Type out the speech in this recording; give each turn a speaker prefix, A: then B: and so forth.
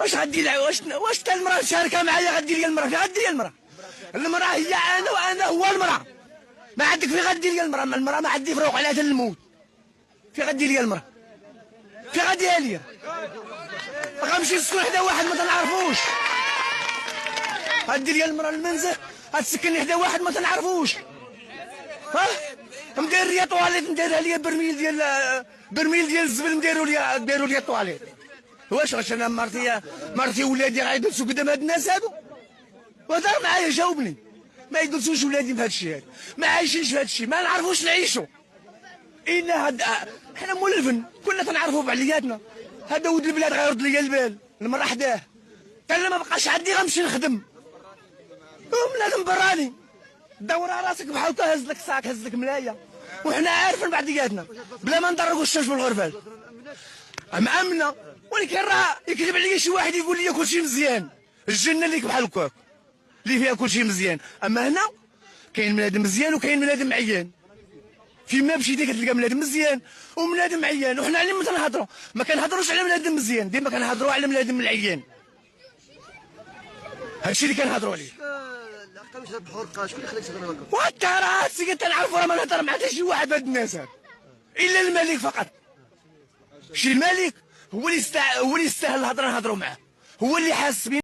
A: واش غدير واش تا المراه شاركه معايا غدير لي المراه؟ فين غدير لي المراه؟ المراه هي انا وانا هو المراه. ما عندك فين غدير لي المراه؟ المراه ما عندي فروق عليها حتى الموت. فين غدير لي المراه؟ فين غاديها ليا؟ غنمشي نسكن حدا واحد ما تنعرفوش. غدير لي المراه المنزل غتسكنني حدا واحد ما تنعرفوش. ها مدير ليا طواليت، مديرها ليا برميل ديال الزبل نديروا ليا طواليت. واش انا مرتي ولادي غيجلسوا قدام هاد الناس هادو؟ وهضر معايا جاوبني. ما يجلسوش ولادي بهذا الشيء هذا، ما عايشينش في هذا الشيء، ما نعرفوش نعيشوا. حنا مولفن كنا تنعرفوا بعلياتنا. هذا ولد البلاد غيرد لي البال، المراه حداه. قال ما بقاش عندي غنمشي نخدم. بنادم براني دور راسك بحال هكا، هز لك صاك هز لك ملايه، وحنا عارفين بعضياتنا بلا ما نضرقوا الشمس بالغرفال. مأمنه، ولكن راه يكذب عليا شي واحد يقول لي كلشي مزيان. الجنه اللي بحال هكاك اللي فيها كلشي مزيان، اما هنا كاين بنادم مزيان وكاين بنادم عيان. فيما مشيتي كتلقى بنادم مزيان وبنادم عيان، وحنا على ما تنهضروا ما كنهضروش على بنادم مزيان، ديما كنهضروا على بنادم العيان. هادشي اللي كنهضروا عليه.
B: واش البحور بقى شكون اللي خلاك تهضر هكا؟
A: وانت راه سيدي تنعرفوا راه ما نهضر مع حتى شي واحد هاد الناس هاد الا الملك فقط. شي الملك هو اللي يستاهل الهضره نهضروا معاه، هو اللي حاس بينا.